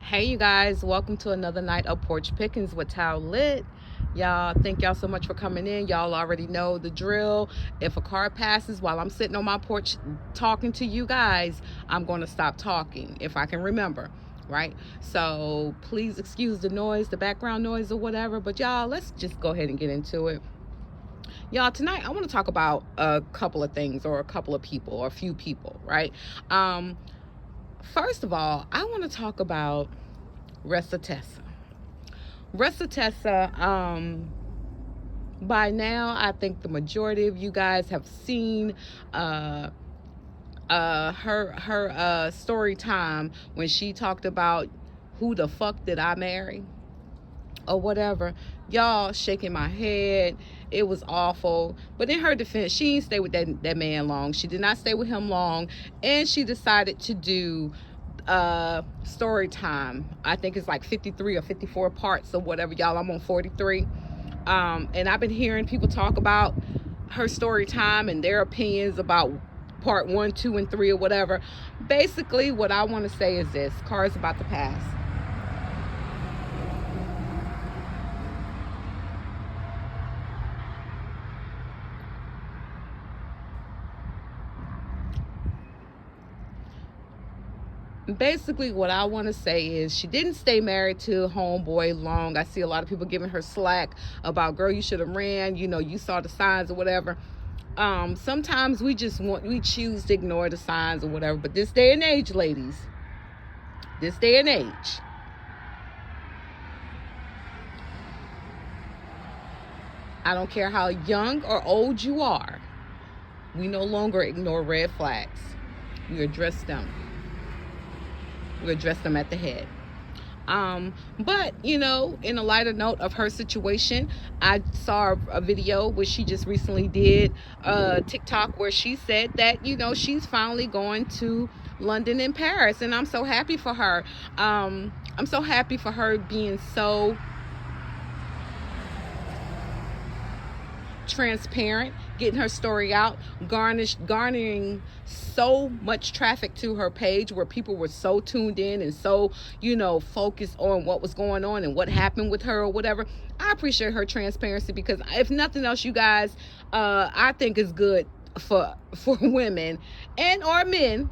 Hey you guys, welcome to another night of Porch Pickings with Tao Lit. Y'all, thank y'all so much for coming in. Y'all already know the drill. If a car passes while I'm sitting on my porch talking to you guys, I'm going to stop talking if I can remember, right? So please excuse the noise, the background noise or whatever. But y'all, let's just go ahead and get into it. Y'all, tonight I want to talk about a couple of things or a couple of people or a few people, right? First of all, I want to talk about ReesaTessa. ReesaTessa, by now, I think the majority of you guys have seen her story time when she talked about who the fuck did I marry or whatever. Y'all, shaking my head. It was awful. But in her defense, she didn't stay with that man long. She did not stay with him long, and she decided to do story time. I think it's like 53 or 54 parts or whatever. Y'all, I'm on 43. And I've been hearing people talk about her story time and their opinions about part 1, 2, and 3 or whatever. Basically, what I want to say is this: car is about to pass. Basically, what I want to say is she didn't stay married to homeboy long. I see a lot of people giving her slack about, girl, you should have ran, you saw the signs or whatever. Sometimes we choose to ignore the signs or whatever. But this day and age, ladies, this day and age, I don't care how young or old you are, we no longer ignore red flags. We address them. We address them at the head. But in a lighter note of her situation, I saw a video where she just recently did TikTok where she said that she's finally going to London and Paris, and I'm so happy for her. I'm so happy for her being so transparent, getting her story out, garnering so much traffic to her page where people were so tuned in and so focused on what was going on and what happened with her or whatever. I appreciate her transparency, because if nothing else, you guys, I think it's good for women and or men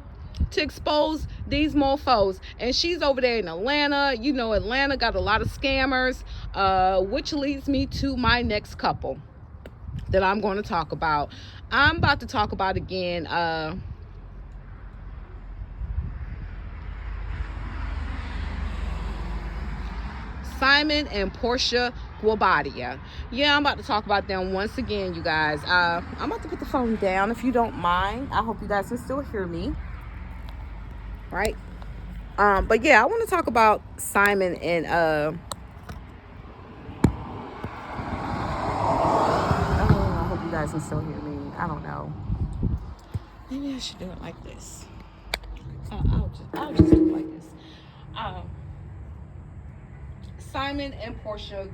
to expose these mofos. And she's over there in Atlanta. Atlanta got a lot of scammers, which leads me to my next couple that I'm going to talk about. I'm about to talk about again Simon and Porcha. Yeah, I'm about to talk about them once again, you guys. I'm about to put the phone down if you don't mind. I hope you guys can still hear me, right? But yeah, I want to talk about Simon and I hope you guys can still hear me. I don't know. Maybe I should do it like this. I'll just do it like this. Simon and Porcha.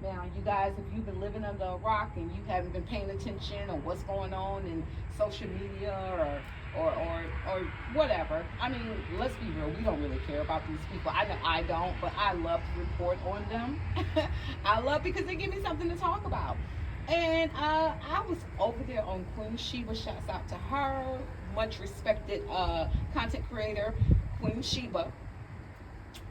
Now, you guys, if you've been living under a rock and you haven't been paying attention on what's going on in social media or whatever, I mean, let's be real, we don't really care about these people. I know I don't, but I love to report on them. I love, because they give me something to talk about. And I was over there on Queen Sheba. Shouts out to her, much respected content creator, Queen Sheba.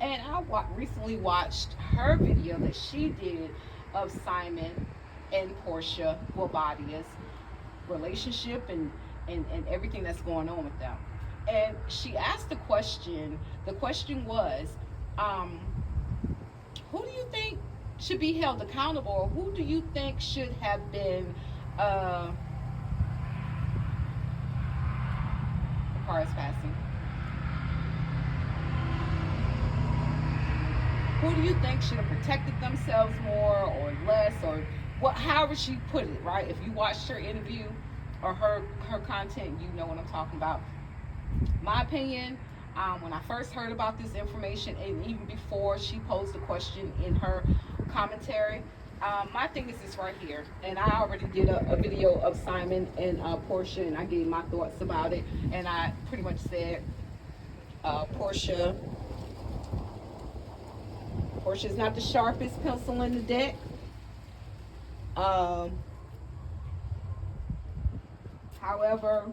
And I recently watched her video that she did of Simon and Porcha Guabadia's relationship and everything that's going on with them. And she asked the question. The question was, who do you think should be held accountable, or who do you think should have been the car is passing. Who do you think should have protected themselves more or less, or what? However she put it, right? If you watched her interview or her content, you know what I'm talking about. My opinion, when I first heard about this information, and even before she posed the question in her commentary, my thing is this right here, and I already did a video of Simon and Porcha, and I gave my thoughts about it, and I pretty much said Porcha Portia is not the sharpest pencil in the deck. However,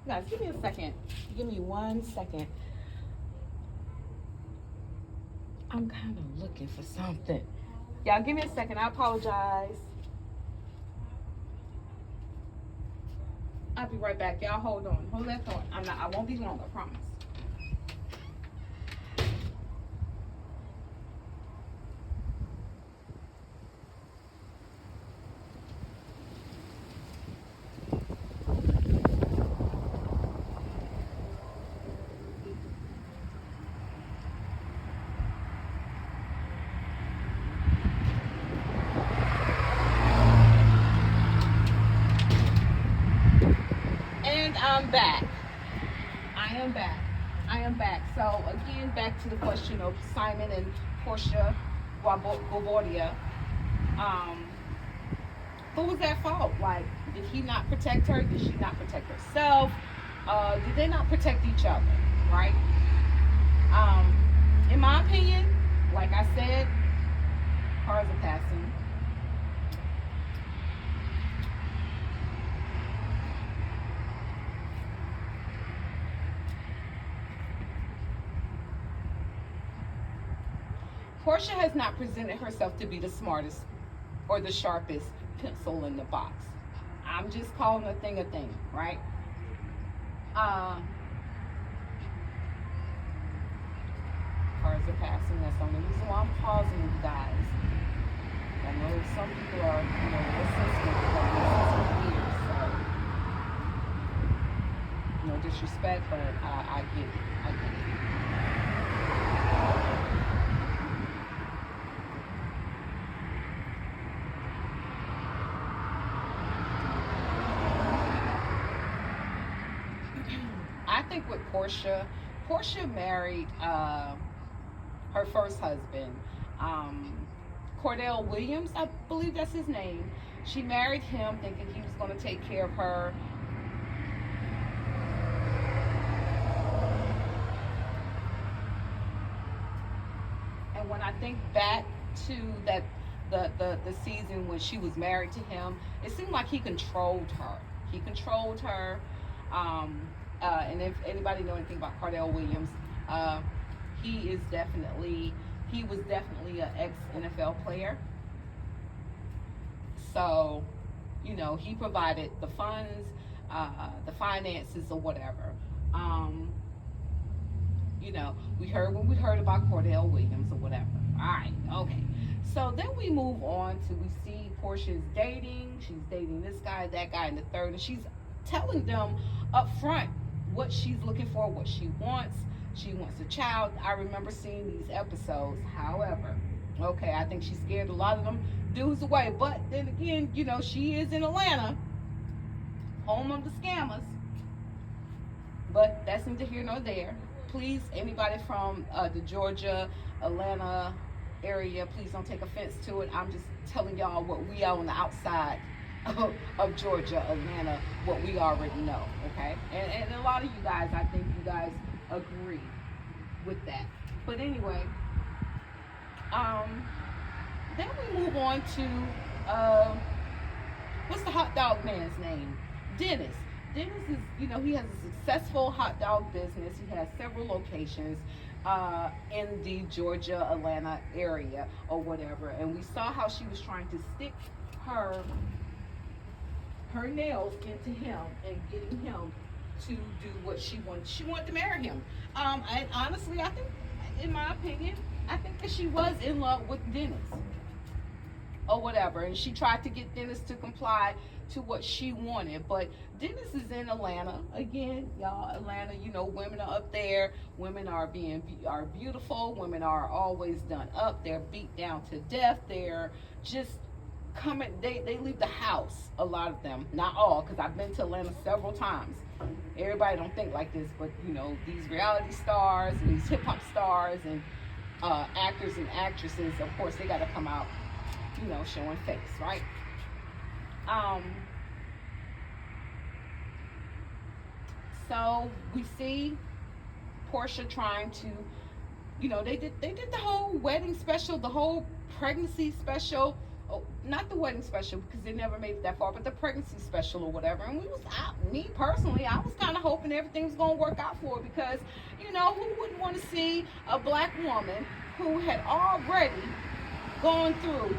guys, give me a second. Give me 1 second. I'm kind of looking for something. Y'all, give me a second. I apologize. I'll be right back. Y'all hold on. Hold that thought. I won't be long, I promise. I'm back. I am back. So again, back to the question of Simon and Portia Guabordia. Who was at fault? Like, did he not protect her? Did she not protect herself? Did they not protect each other? Right? In my opinion, like I said, cars are passing. Portia has not presented herself to be the smartest or the sharpest pencil in the box. I'm just calling a thing, right? Cars are passing. That's the only reason why I'm pausing, you guys. I know some people are, sensitive ears, so no disrespect, but I get it. I think with Portia married her first husband, Cordell Williams, I believe that's his name. She married him thinking he was going to take care of her. And when I think back to that the season when she was married to him, it seemed like he controlled her. And if anybody know anything about Cordell Williams, he was definitely an ex-NFL player. So, he provided the funds, the finances or whatever. We heard about Cordell Williams or whatever. All right, okay. So then we move on to, we see Portia's dating. She's dating this guy, that guy, and the third, and she's telling them up front what she's looking for, what she wants. She wants a child. I remember seeing these episodes. However, I think she scared a lot of them dudes away. But then again, she is in Atlanta, home of the scammers. But that's neither here nor there. Please, anybody from the Georgia, Atlanta area, please don't take offense to it. I'm just telling y'all what we are on the outside of Georgia, Atlanta, what we already know, okay? And a lot of you guys, I think you guys agree with that. But anyway, then we move on to, what's the hot dog man's name? Dennis. Dennis is, he has a successful hot dog business. He has several locations in the Georgia, Atlanta area or whatever. And we saw how she was trying to stick her nails into him and getting him to do what she wanted. She wanted to marry him. And honestly, I think, in my opinion, I think that she was in love with Dennis or whatever. And she tried to get Dennis to comply to what she wanted. But Dennis is in Atlanta. Again, y'all, Atlanta, women are up there. Women are beautiful. Women are always done up. They're beat down to death. They're just coming, they leave the house, a lot of them, not all, because I've been to Atlanta several times. Everybody don't think like this, but these reality stars and these hip-hop stars and actors and actresses, of course, they got to come out showing face, right? So we see Portia trying to they did the whole wedding special, the whole pregnancy special. Oh, not the wedding special because they never made it that far, but the pregnancy special or whatever. And me personally, I was kind of hoping everything was gonna work out for her because, who wouldn't want to see a black woman who had already gone through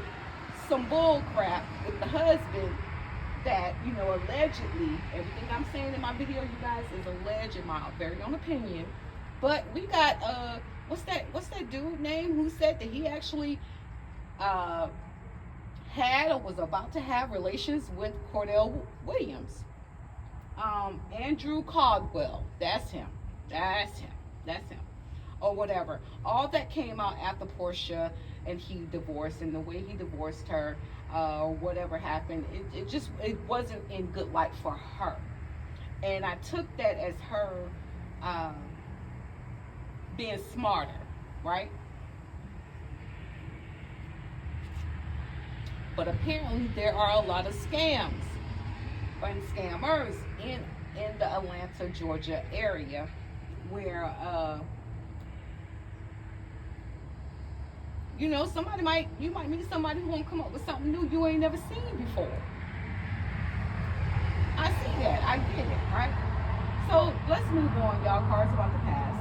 some bull crap with the husband that, allegedly, everything I'm saying in my video, you guys, is alleged in my very own opinion. But we got what's that dude name who said that he actually had or was about to have relations with Cordell Williams. Andrew Caldwell, that's him. Or whatever. All that came out after Portia and he divorced, and the way he divorced her, or whatever happened, it wasn't in good light for her. And I took that as her being smarter, right? But apparently there are a lot of scams and scammers in the Atlanta, Georgia area where you might meet somebody who won't come up with something new you ain't never seen before. I see that. I get it, right? So let's move on, y'all. Cards about to pass.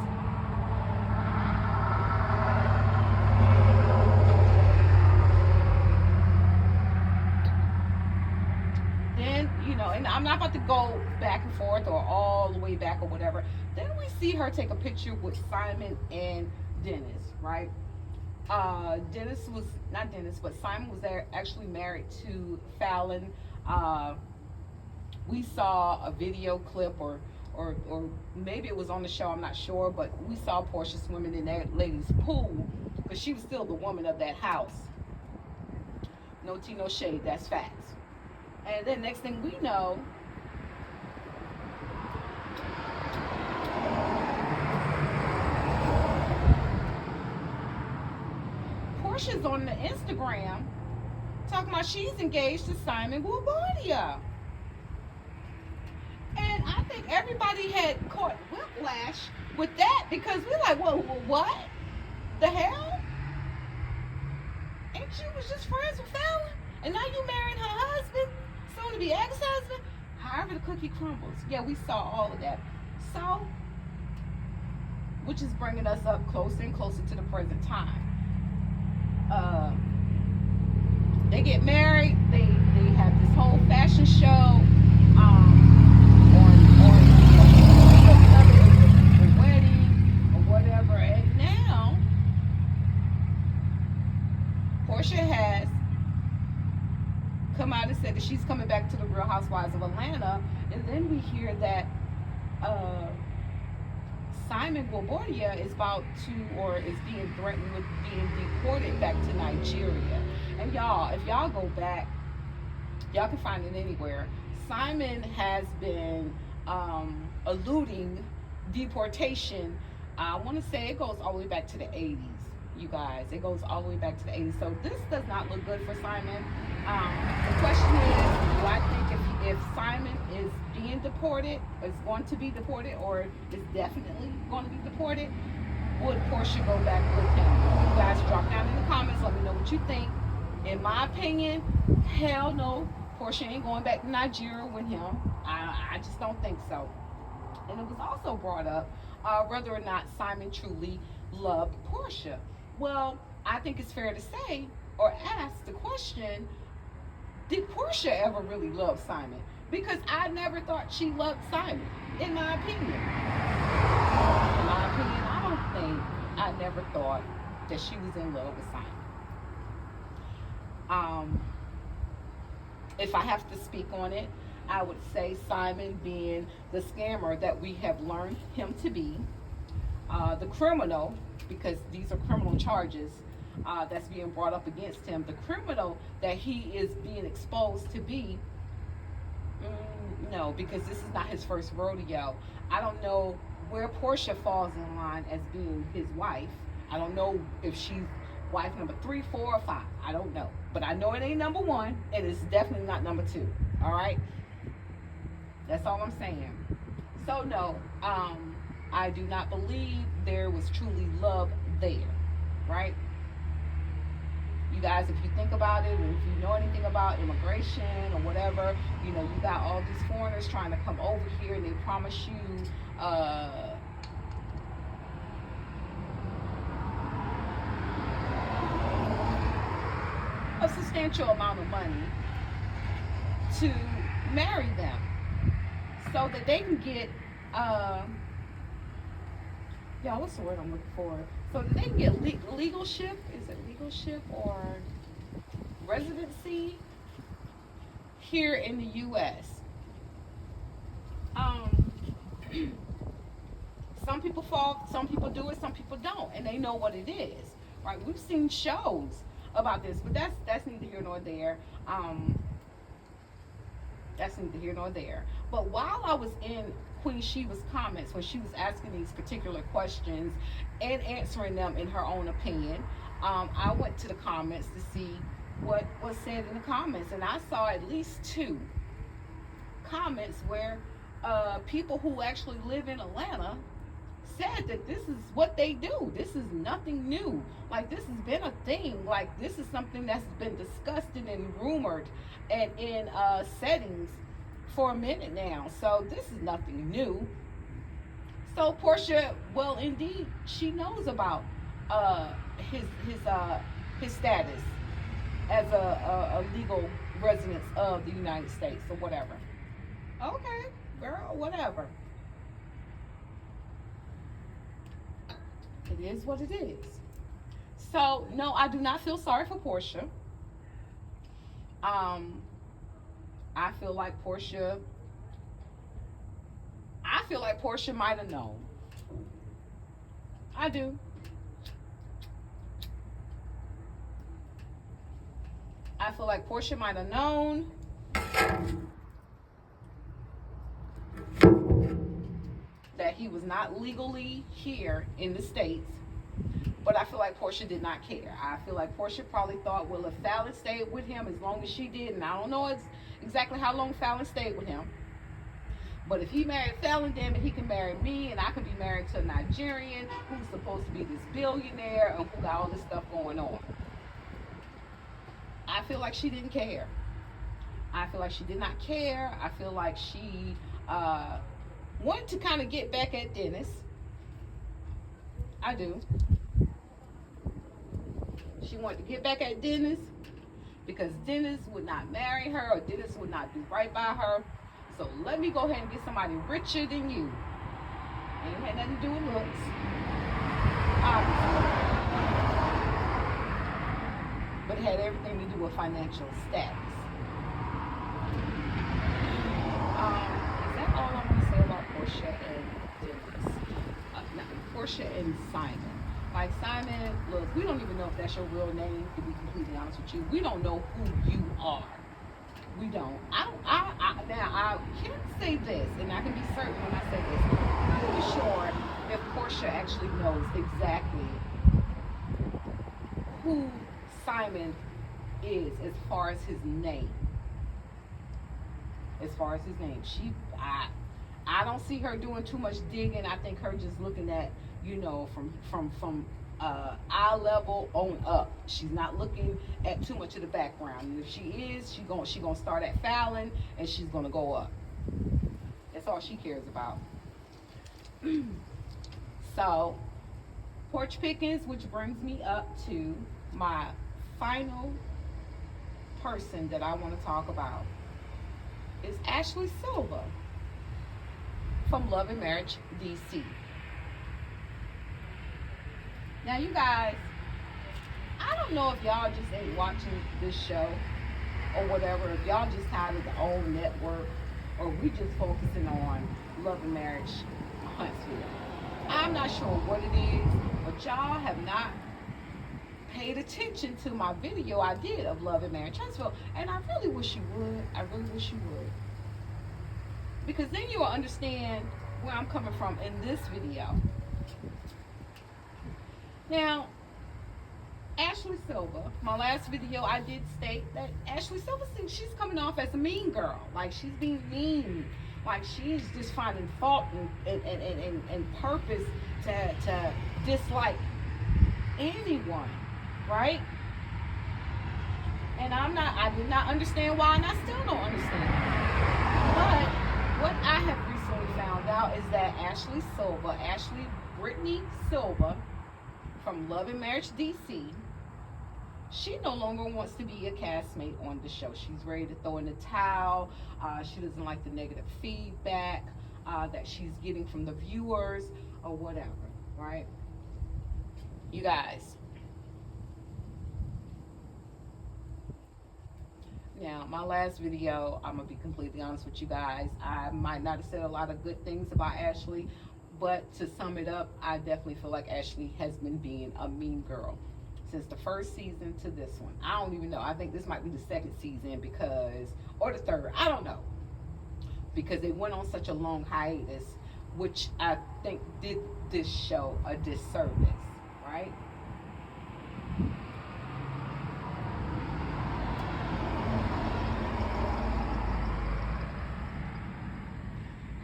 Then, and I'm not about to go back and forth or all the way back or whatever. Then we see her take a picture with Simon and Dennis, right? Simon was there actually married to Fallon. We saw a video clip or maybe it was on the show, I'm not sure, but we saw Portia swimming in that lady's pool because she was still the woman of that house. No tea, no shade, that's facts. And then next thing we know, Portia's on the Instagram talking about she's engaged to Simon Guobadia. And I think everybody had caught whiplash with that because we're like, well, what the hell? Ain't you was just friends with Fallon? And now you marrying her husband, soon to be ex-husband? However the cookie crumbles. Yeah, we saw all of that. So, which is bringing us up closer and closer to the present time. They get married. They have this whole fashion show. The wedding or whatever. And now Portia has come out and said that she's coming back to the Real Housewives of Atlanta. And then we hear that Simon Guobadia is about to, or is being threatened with being deported back to Nigeria. And y'all, if y'all go back, y'all can find it anywhere. Simon has been eluding deportation. I want to say it goes all the way back to the 80s, you guys. It goes all the way back to the 80s. So this does not look good for Simon. The question is, do I think if Simon is being deported, is going to be deported, or is definitely going to be deported, would Portia go back with him? You guys drop down in the comments. Let me know what you think. In my opinion, hell no. Portia ain't going back to Nigeria with him. I just don't think so. And it was also brought up whether or not Simon truly loved Portia. Well, I think it's fair to say or ask the question, did Portia ever really love Simon? Because I never thought she loved Simon, in my opinion. In my opinion, I never thought that she was in love with Simon. If I have to speak on it, I would say Simon being the scammer that we have learned him to be, the criminal, because these are criminal charges that's being brought up against him, the criminal that he is being exposed to be, no, because this is not his first rodeo. I don't know where Portia falls in line as being his wife. I don't know if she's wife number 3, 4, or 5. I don't know. But I know it ain't number 1, and it's definitely not number 2. All right? That's all I'm saying. So, no, I do not believe there was truly love there, right? You guys, if you think about it, and if you know anything about immigration or whatever, you know, you got all these foreigners trying to come over here and they promise you a substantial amount of money to marry them so that they can get what's the word I'm looking for? So that they can get legalship. Is it legalship or residency here in the U.S.? Some people fall, some people do it, some people don't, and they know what it is, right? We've seen shows about this, but that's neither here nor there. That's neither here nor there. But while I was in Queen Sheba's comments, when she was asking these particular questions and answering them in her own opinion, I went to the comments to see what was said in the comments, and I saw at least 2 comments where people who actually live in Atlanta said that this is what they do. This is nothing new. Like, this has been a thing. Like, this is something that's been discussed and rumored and in settings for a minute now. So this is nothing new. So Portia, well, indeed, she knows about his status as a legal resident of the United States or whatever. Okay, girl, whatever. It is what it is. So no, I do not feel sorry for Portia. I feel like Portia might have known. I do. I feel like Portia might have known that he was not legally here in the States, but I feel like Portia did not care. I feel like Portia probably thought, well, if Fallon stayed with him as long as she did, and I don't know exactly how long Fallon stayed with him, but if he married Fallon, damn it, he can marry me, and I can be married to a Nigerian who's supposed to be this billionaire and who got all this stuff going on. I feel like she didn't care. I feel like she did not care. I feel like she wanted to kind of get back at Dennis. I do. She wanted to get back at Dennis because Dennis would not marry her, or Dennis would not do right by her. So let me go ahead and get somebody richer than you. Ain't had nothing to do with looks. Obviously. But it had everything to do with financial status. Is that all I want to say about Portia and Dennis? Portia and Simon. Like, Simon, look, we don't even know if that's your real name, to be completely honest with you. We don't know who you are. We don't. Now, I can say this, and I can be certain when I say this. I'm pretty sure if Portia actually knows exactly who Simon is as far as his name. As far as his name. I don't see her doing too much digging. I think her just looking at, you know, from eye level on up. She's not looking at too much of the background. And if she is, she gonna start at Fallon and she's gonna go up. That's all she cares about. So, porch pickings, which brings me up to my final person that I want to talk about, is Ashley Silva from Love and Marriage DC. Now, you guys, I don't know if y'all just ain't watching this show or whatever, if y'all just tired of the old network, or we just focusing on Love and Marriage Huntsville. I'm not sure what it is, but y'all have not paid attention to my video I did of Love and Marriage Huntsville, and I really wish you would. I really wish you would, because then you will understand where I'm coming from in this video. Now, Ashley Silva, my last video, I did state that Ashley Silva, she's coming off as a mean girl. Like, she's being mean. Like, she's just finding fault and purpose to dislike anyone, right? And I did not understand why, and I still don't understand. But what I have recently found out is that Ashley Brittney Silva from Love and Marriage DC, she no longer wants to be a castmate on the show. She's ready to throw in the towel. She doesn't like the negative feedback that she's getting from the viewers or whatever, right? You guys. Now, my last video, I'm going to be completely honest with you guys. I might not have said a lot of good things about Ashley, but to sum it up, I definitely feel like Ashley has been being a mean girl since the first season to this one. I don't even know. I think this might be the second season or the third. I don't know. Because they went on such a long hiatus, which I think did this show a disservice, right?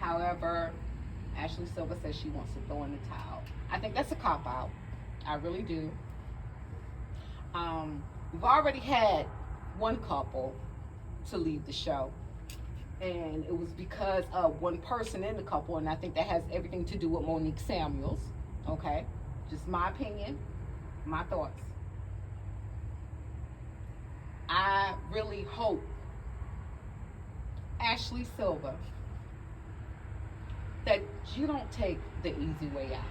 However, Ashley Silva says she wants to throw in the towel. I think that's a cop-out. I really do. We've already had one couple to leave the show, and it was because of one person in the couple, and I think that has everything to do with Monique Samuels. Okay? Just my opinion, my thoughts. I really hope Ashley Silva that you don't take the easy way out.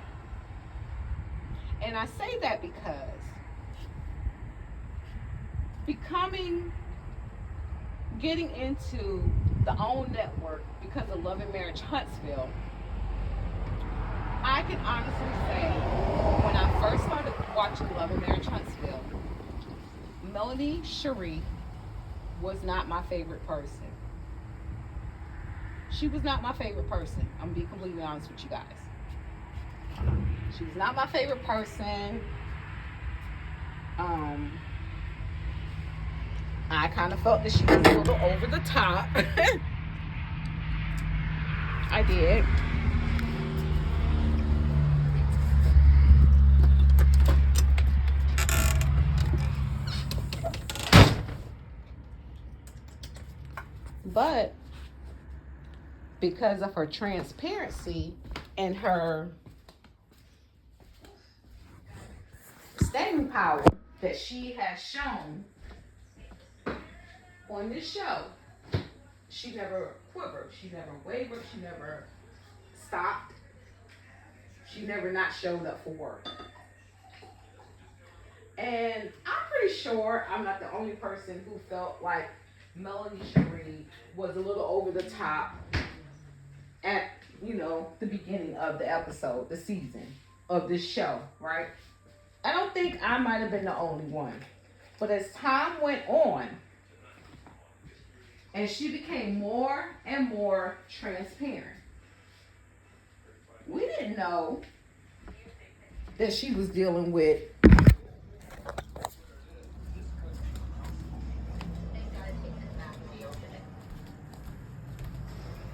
And I say that because getting into the OWN network because of Love and Marriage Huntsville, I can honestly say when I first started watching Love and Marriage Huntsville, Melanie Cherie was not my favorite person. She was not my favorite person. I'm going to be completely honest with you guys. She was not my favorite person. I kind of felt that she was a little over the top. I did. But because of her transparency and her staying power that she has shown on this show, she never quivered, she never wavered, she never stopped, she never not showed up for work. And I'm pretty sure I'm not the only person who felt like Melanie Cherie was a little over the top at, the beginning of the episode, the season of this show, right? I don't think I might have been the only one. But as time went on, and she became more and more transparent, we didn't know that she was dealing with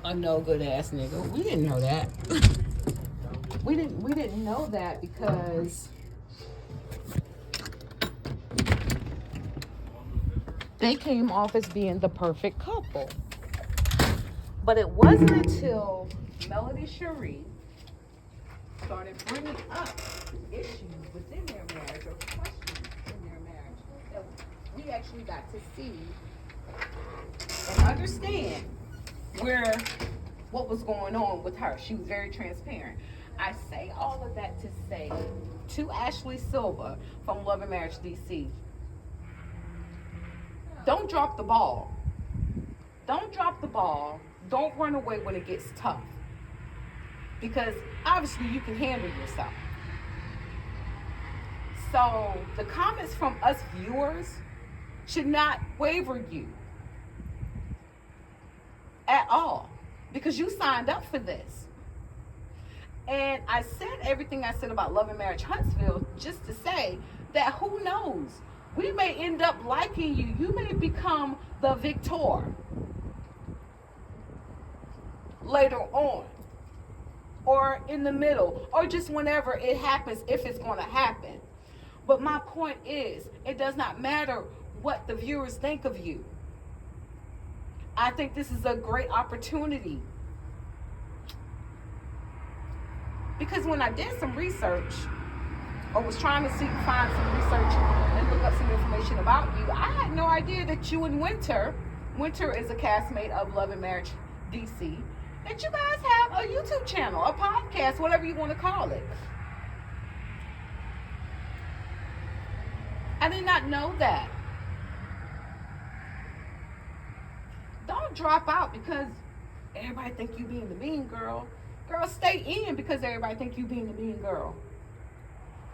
a no good ass nigga. We didn't know that. we didn't know that because they came off as being the perfect couple. But it wasn't until Melanie Cherie started bringing up issues within their marriage or questions in their marriage that we actually got to see and understand what was going on with her. She was very transparent. I say all of that to say to Ashley Silva from Love and Marriage DC, don't drop the ball. Don't drop the ball. Don't run away when it gets tough. Because obviously you can handle yourself. So the comments from us viewers should not waver you at all, because you signed up for this. And I said everything I said about Love and Marriage Huntsville just to say that who knows, we may end up liking you. You may become the victor later on, or in the middle, or just whenever it happens, if it's going to happen. But my point is, it does not matter what the viewers think of you. I think this is a great opportunity. Because when I did some research, or was trying to find some research and look up some information about you, I had no idea that you and Winter is a castmate of Love and Marriage DC, that you guys have a YouTube channel, a podcast, whatever you want to call it. I did not know that. Don't drop out because everybody think you being the mean girl. Girl, stay in because everybody think you being the mean girl.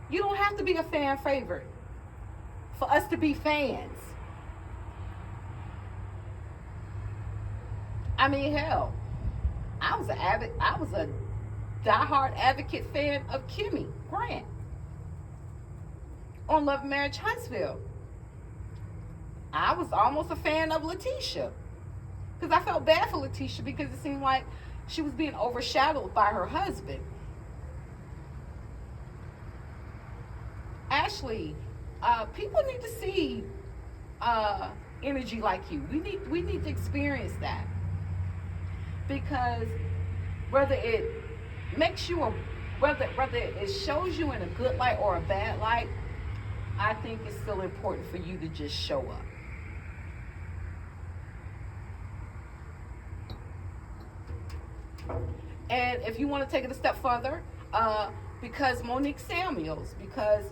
You don't have to be a fan favorite for us to be fans. I mean, hell, I was a diehard advocate fan of Kimmy Grant on Love and Marriage Huntsville. I was almost a fan of Letitia because I felt bad for Letitia because it seemed like she was being overshadowed by her husband. Ashley, people need to see energy like you. We need to experience that, because whether it makes you whether it shows you in a good light or a bad light, I think it's still important for you to just show up. And if you want to take it a step further, because Monique Samuels, because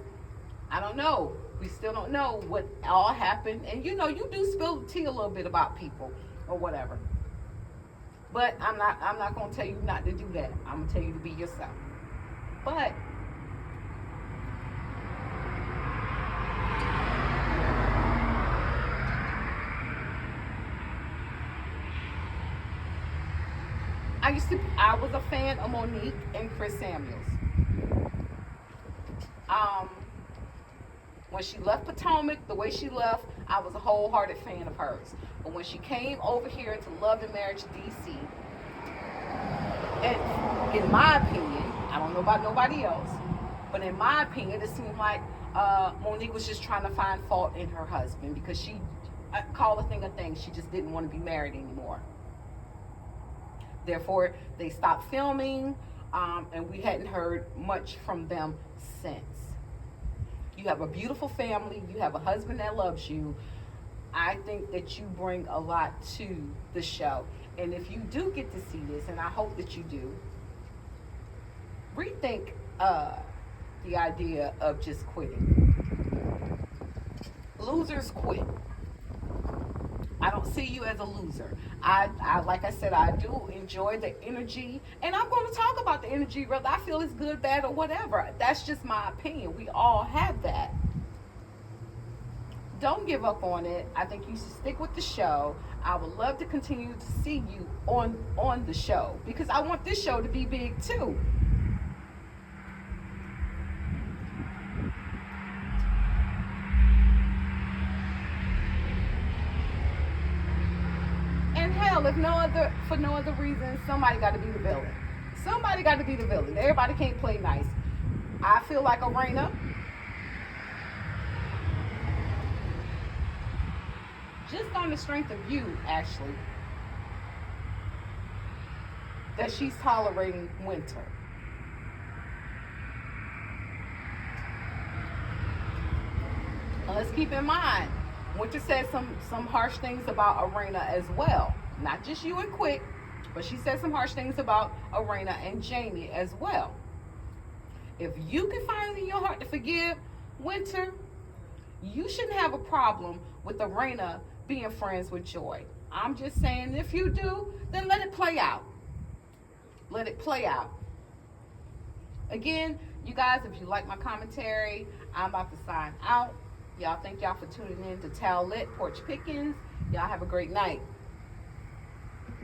I don't know, we still don't know what all happened, and you do spill the tea a little bit about people or whatever. But I'm not gonna tell you not to do that. I'm gonna tell you to be yourself. But I was a fan of Monique and Chris Samuels. When she left Potomac, the way she left, I was a wholehearted fan of hers. But when she came over here to Love and Marriage DC, and in my opinion, I don't know about nobody else, but in my opinion, it seemed like Monique was just trying to find fault in her husband, because she called a thing. She just didn't want to be married anymore. Therefore, they stopped filming, and we hadn't heard much from them since. You have a beautiful family. You have a husband that loves you. I think that you bring a lot to the show. And if you do get to see this, and I hope that you do, rethink the idea of just quitting. Losers quit. I don't see you as a loser. I like I said, I do enjoy the energy, and I'm going to talk about the energy whether I feel it's good, bad, or whatever. That's just my opinion. We all have that. Don't give up on it. I think you should stick with the show. I would love to continue to see you on the show, because I want this show to be big too. If for no other reason, somebody got to be the villain. Somebody got to be the villain. Everybody can't play nice. I feel like Arena, just on the strength of you, Ashley, that she's tolerating Winter. Now let's keep in mind, Winter said some harsh things about Arena as well. Not just you and Quick, but she said some harsh things about Arena and Jamie as well. If you can find it in your heart to forgive Winter, you shouldn't have a problem with Arena being friends with Joy. I'm just saying, if you do, then let it play out. Let it play out. Again, you guys, if you like my commentary, I'm about to sign out. Y'all, thank y'all for tuning in to Towel Lit Porch Pickings. Y'all have a great night.